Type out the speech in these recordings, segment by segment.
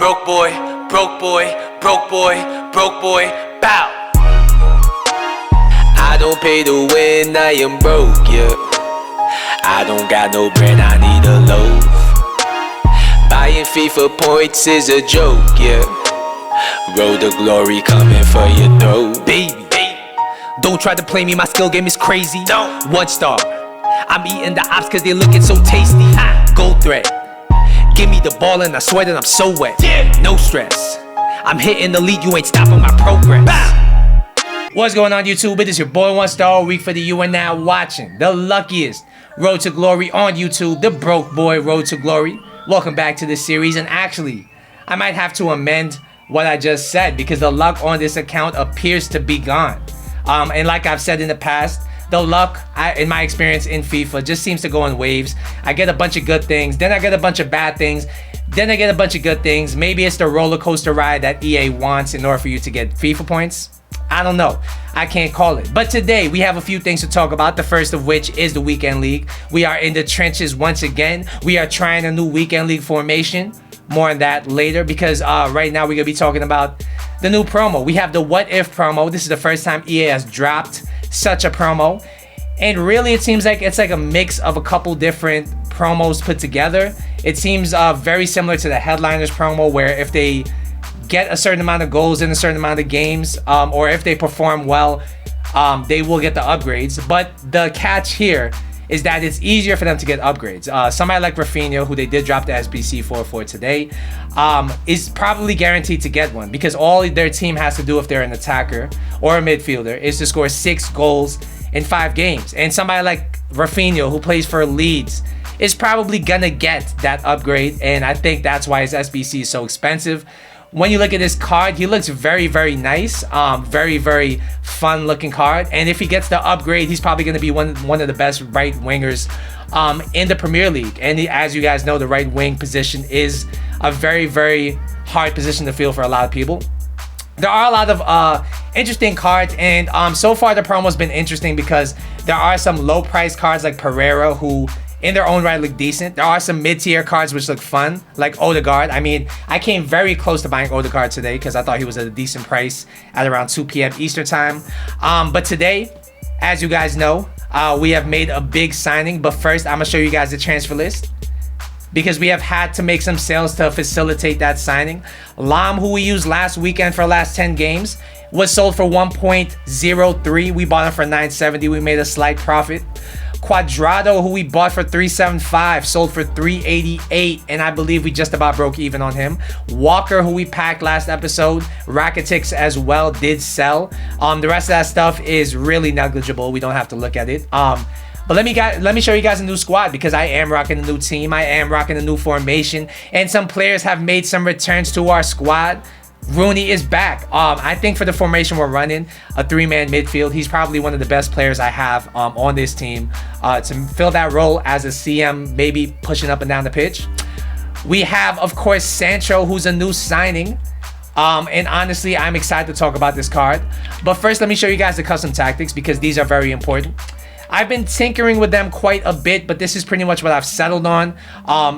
broke boy, broke boy, broke boy, broke boy, bow. I don't pay to win, I am broke, yeah. I don't got no bread, I need a loaf. Buying FIFA points is a joke, yeah. Road to glory coming for your throat, baby. Don't try to play me, my skill game is crazy. Don't. 1 star. I'm eating the ops cause they looking so tasty. Gold thread. Give me the ball and I swear that I'm so wet. Yeah. No stress. I'm hitting the lead, you ain't stopping my progress. Bah. What's going on, YouTube? It is your boy 1 star week for the you are now watching the luckiest Road to Glory on YouTube, the broke boy Road to Glory. Welcome back to this series, and actually, I might have to amend what I just said because the luck on this account appears to be gone. And like I've said in the past, the luck, in my experience in FIFA, just seems to go in waves. I get a bunch of good things, then I get a bunch of bad things, then I get a bunch of good things. Maybe it's the roller coaster ride that EA wants in order for you to get FIFA points. I don't know. I can't call it. But today, we have a few things to talk about. The first of which is the Weekend League. We are in the trenches once again. We are trying a new Weekend League formation. More on that later because right now we're going to be talking about the new promo. We have the What If promo. This is the first time EA has dropped such a promo. And really, it seems like it's like a mix of a couple different promos put together. It seems very similar to the Headliners promo, where if they get a certain amount of goals in a certain amount of games, or if they perform well, they will get the upgrades. But the catch here is that it's easier for them to get upgrades. Somebody like Rafinha, who they did drop the SBC for today, is probably guaranteed to get one because all their team has to do if they're an attacker or a midfielder is to score 6 goals in 5 games. And somebody like Rafinha, who plays for Leeds, is probably gonna get that upgrade, and I think that's why his SBC is so expensive. When you look at his card, he looks very, very nice. Very, very fun looking card. And if he gets the upgrade, he's probably going to be one of the best right wingers in the Premier League. And as you guys know, the right wing position is a very, very hard position to fill for a lot of people. There are a lot of interesting cards, and so far the promo's been interesting because there are some low price cards like Pereira, who in their own right look decent. There are some mid-tier cards which look fun, like Odegaard. I mean, I came very close to buying Odegaard today because I thought he was at a decent price at around 2 p.m. Eastern time. But today, as you guys know, we have made a big signing. But first, I'm gonna show you guys the transfer list because we have had to make some sales to facilitate that signing. Lam, who we used last weekend for the last 10 games, was sold for 1.03. We bought him for 970. We made a slight profit. Quadrado, who we bought for 375, sold for 388, and I believe we just about broke even on him. Walker, who we packed last episode, Rakitic as well, did sell. The rest of that stuff is really negligible. We don't have to look at it. But let me show you guys a new squad because I am rocking a new team. I am rocking a new formation, and some players have made some returns to our squad. Rooney is back. I think for the formation we're running, a 3-man midfield, he's probably one of the best players I have on this team to fill that role as a CM, maybe pushing up and down the pitch. We have, of course, Sancho, who's a new signing. And honestly, I'm excited to talk about this card. But first, let me show you guys the custom tactics because these are very important. I've been tinkering with them quite a bit, but this is pretty much what I've settled on.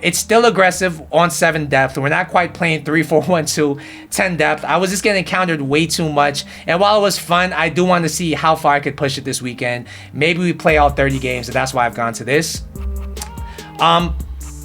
It's still aggressive on 7 depth. We're not quite playing 3-4-1-2, 10 depth. I was just getting countered way too much. And while it was fun, I do want to see how far I could push it this weekend. Maybe we play all 30 games, and that's why I've gone to this.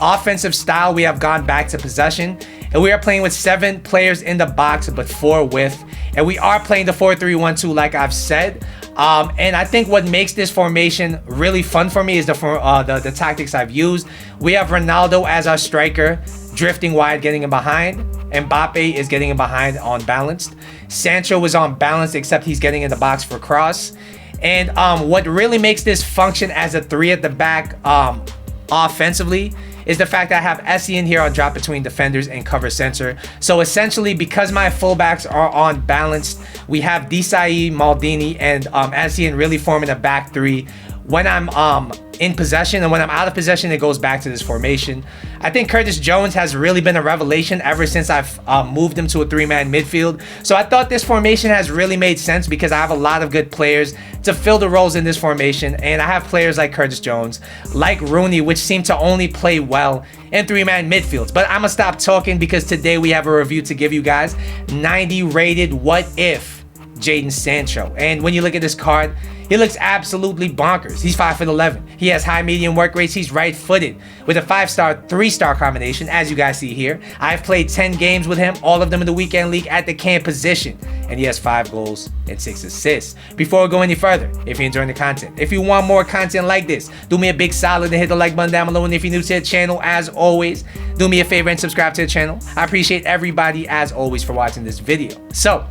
Offensive style, we have gone back to possession. And we are playing with 7 players in the box, but 4 width. And we are playing the 4-3-1-2 like I've said. And I think what makes this formation really fun for me is the tactics I've used. We have Ronaldo as our striker, drifting wide, getting him behind. Mbappe is getting him behind on balanced. Sancho was on balance, except he's getting in the box for cross. And what really makes this function as a 3 at the back offensively is the fact that I have Essien here on drop between defenders and cover center. So essentially, because my fullbacks are on balance, we have Desai, Maldini, and Essien really forming a back 3. When I'm in possession, and when I'm out of possession, it goes back to this formation. I think Curtis Jones has really been a revelation ever since I've moved him to a 3-man midfield. So I thought this formation has really made sense because I have a lot of good players to fill the roles in this formation, and I have players like Curtis Jones, like Rooney, which seem to only play well in 3-man midfields. But I'm gonna stop talking because today we have a review to give you guys. 90 rated What If Jadon Sancho. And when you look at this card, he looks absolutely bonkers. He's 5'11". He has high medium work rates. He's right-footed with a 5-star, 3-star combination, as you guys see here. I've played 10 games with him, all of them in the weekend league at the cam position, and he has 5 goals and 6 assists. Before we go any further, if you're enjoying the content, if you want more content like this, do me a big solid and hit the like button down below. And if you're new to the channel, as always, do me a favor and subscribe to the channel. I appreciate everybody, as always, for watching this video. So,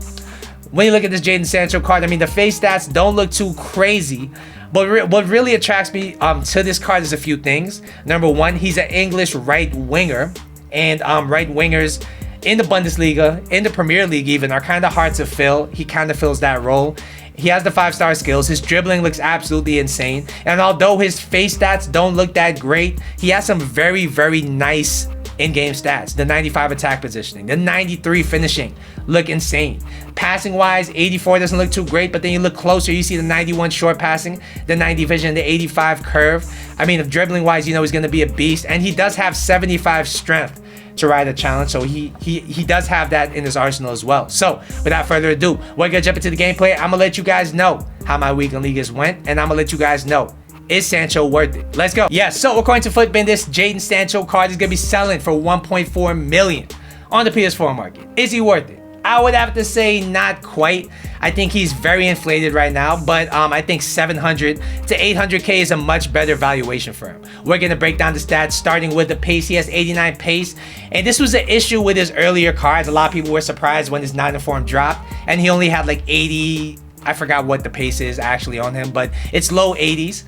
when you look at this Jadon Sancho card, I mean, the face stats don't look too crazy, but what really attracts me to this card is a few things. Number one, he's an English right winger, and right wingers in the Bundesliga, in the Premier League even, are kind of hard to fill. He kind of fills that role. He has the 5-star skills. His dribbling looks absolutely insane, and although his face stats don't look that great, he has some very, very nice in-game stats. The 95 attack positioning, the 93 finishing look insane. Passing wise, 84 doesn't look too great, but then you look closer, you see the 91 short passing, the 90 vision, the 85 curve. I mean, if dribbling wise, you know he's going to be a beast, and he does have 75 strength to ride a challenge, so he does have that in his arsenal as well. So without further ado, we're gonna jump into the gameplay. I'm gonna let you guys know how my weekend leagues went, and I'm gonna let you guys know, is Sancho worth it? Let's go. Yeah, so according to Footbin, this Jadon Sancho card is going to be selling for 1.4 million on the PS4 market. Is he worth it? I would have to say not quite. I think he's very inflated right now, but I think 700 to 800k is a much better valuation for him. We're going to break down the stats, starting with the pace. He has 89 pace, and this was an issue with his earlier cards. A lot of people were surprised when his 9 form dropped, and he only had like 80. I forgot what the pace is actually on him, but it's low 80s.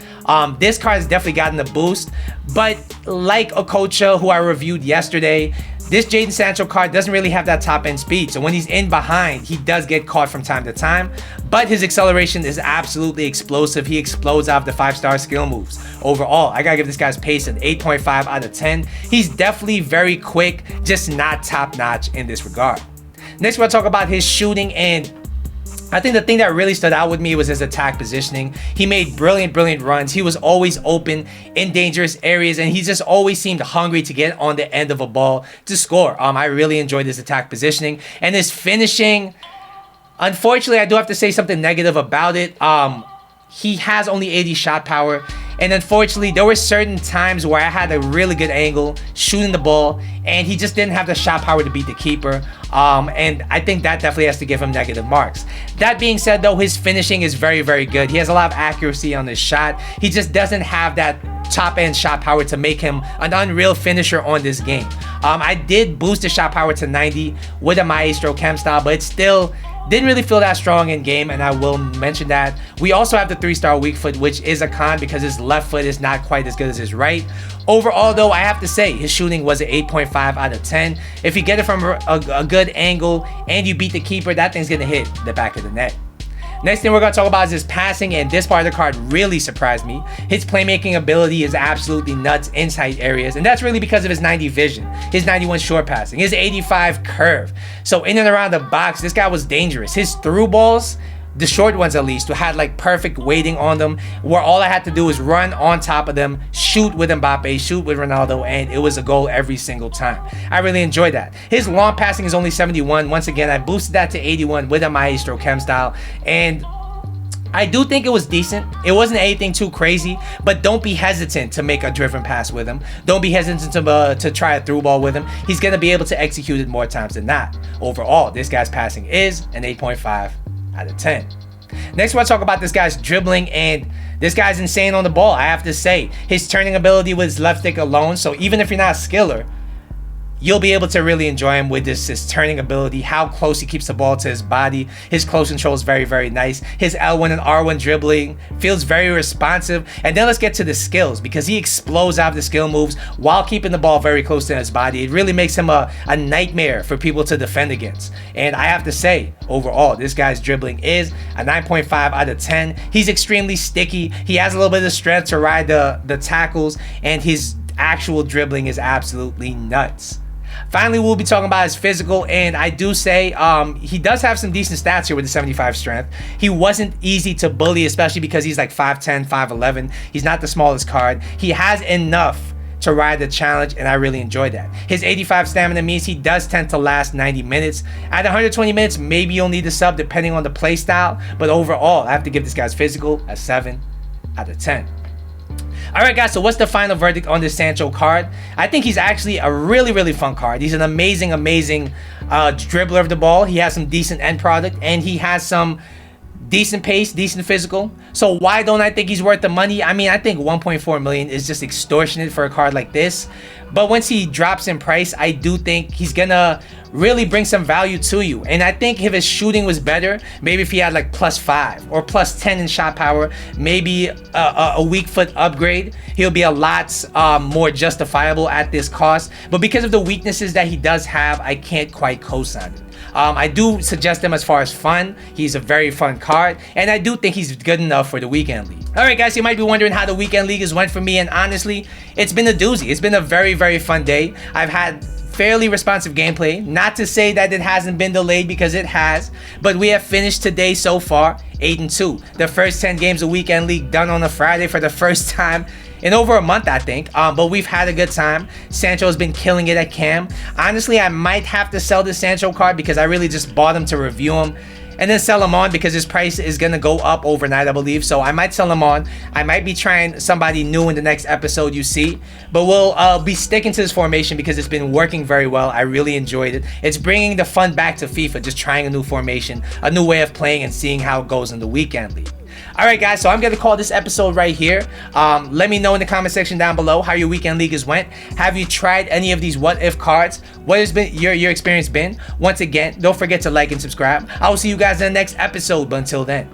This card has definitely gotten a boost, but like Okocha, who I reviewed yesterday, this Jadon Sancho card doesn't really have that top end speed. So when he's in behind, he does get caught from time to time, but his acceleration is absolutely explosive. He explodes out of the 5-star skill moves. Overall, I gotta give this guy's pace an 8.5 out of 10. He's definitely very quick, just not top notch in this regard. Next, we'll talk about his shooting, and I think the thing that really stood out with me was his attack positioning. He made brilliant runs. He was always open in dangerous areas, and he just always seemed hungry to get on the end of a ball to score. I really enjoyed his attack positioning, and his finishing. Unfortunately, I do have to say something negative about it. He has only 80 shot power, and unfortunately, there were certain times where I had a really good angle shooting the ball, and he just didn't have the shot power to beat the keeper. And I think that definitely has to give him negative marks. That being said, though, his finishing is very, very good. He has a lot of accuracy on his shot. He just doesn't have that top-end shot power to make him an unreal finisher on this game. I did boost the shot power to 90 with a Maestro chem style, but it still didn't really feel that strong in game, and I will mention that. We also have the 3-star weak foot, which is a con because his left foot is not quite as good as his right. Overall, though, I have to say his shooting was an 8.5 out of 10. If you get it from a good angle and you beat the keeper, that thing's gonna hit the back of the net. Next thing we're going to talk about is his passing, and this part of the card really surprised me. His playmaking ability is absolutely nuts in tight areas, and that's really because of his 90 vision, his 91 short passing, his 85 curve. So in and around the box, this guy was dangerous. His through balls, the short ones at least, had like perfect weighting on them, where all I had to do was run on top of them, shoot with Mbappe, shoot with Ronaldo, and it was a goal every single time. I really enjoyed that. His long passing is only 71. Once again, I boosted that to 81 with a Maestro chem style, and I do think it was decent. It wasn't anything too crazy, but don't be hesitant to make a driven pass with him. Don't be hesitant to try a through ball with him. He's going to be able to execute it more times than not. Overall, this guy's passing is an 8.5 out of 10. Next, we'll talk about this guy's dribbling, and this guy's insane on the ball. I have to say, his turning ability with his left stick alone, so even if you're not a skiller, you'll be able to really enjoy him with his turning ability, how close he keeps the ball to his body. His close control is very, very nice. His L1 and R1 dribbling feels very responsive. And then let's get to the skills, because he explodes out of the skill moves while keeping the ball very close to his body. It really makes him a nightmare for people to defend against. And I have to say, overall, this guy's dribbling is a 9.5 out of 10. He's extremely sticky. He has a little bit of strength to ride the tackles, and his actual dribbling is absolutely nuts. Finally, we'll be talking about his physical, and I do say he does have some decent stats here with the 75 strength. He wasn't easy to bully, especially because he's like 5'10", 5'11". He's not the smallest card. He has enough to ride the challenge, and I really enjoy that. His 85 stamina means he does tend to last 90 minutes. At 120 minutes, maybe you'll need a sub depending on the play style, but overall, I have to give this guy's physical a 7 out of 10. Alright guys, so what's the final verdict on this Sancho card? I think he's actually a really, really fun card. He's an amazing, amazing dribbler of the ball. He has some decent end product, and he has some decent pace, decent physical. So why don't I think he's worth the money? I mean, I think 1.4 million is just extortionate for a card like this. But once he drops in price, I do think he's gonna really bring some value to you. And I think if his shooting was better, maybe if he had like +5 or +10 in shot power, maybe a weak foot upgrade, he'll be a lot more justifiable at this cost. But because of the weaknesses that he does have, I can't quite co-sign it. I do suggest him as far as fun. He's a very fun card, and I do think he's good enough for the weekend league. Alright guys, you might be wondering how the weekend league has went for me, and honestly, it's been a doozy. It's been a very, very fun day. I've had fairly responsive gameplay. Not to say that it hasn't been delayed, because it has, but we have finished today so far 8-2. The first 10 games of weekend league done on a Friday for the first time in over a month, I think. But we've had a good time. Sancho has been killing it at cam. Honestly, I might have to sell the Sancho card because I really just bought him to review him and then sell him on, because his price is gonna go up overnight, I believe. So I might sell him on. I might be trying somebody new in the next episode you see, but we'll be sticking to this formation because it's been working very well. I really enjoyed it. It's bringing the fun back to FIFA, just trying a new formation, a new way of playing, and seeing how it goes in the weekend league. Alright guys, so I'm going to call this episode right here. Let me know in the comment section down below how your weekend leagues went. Have you tried any of these what if cards? What has been your experience been? Once again, don't forget to like and subscribe. I will see you guys in the next episode, but until then,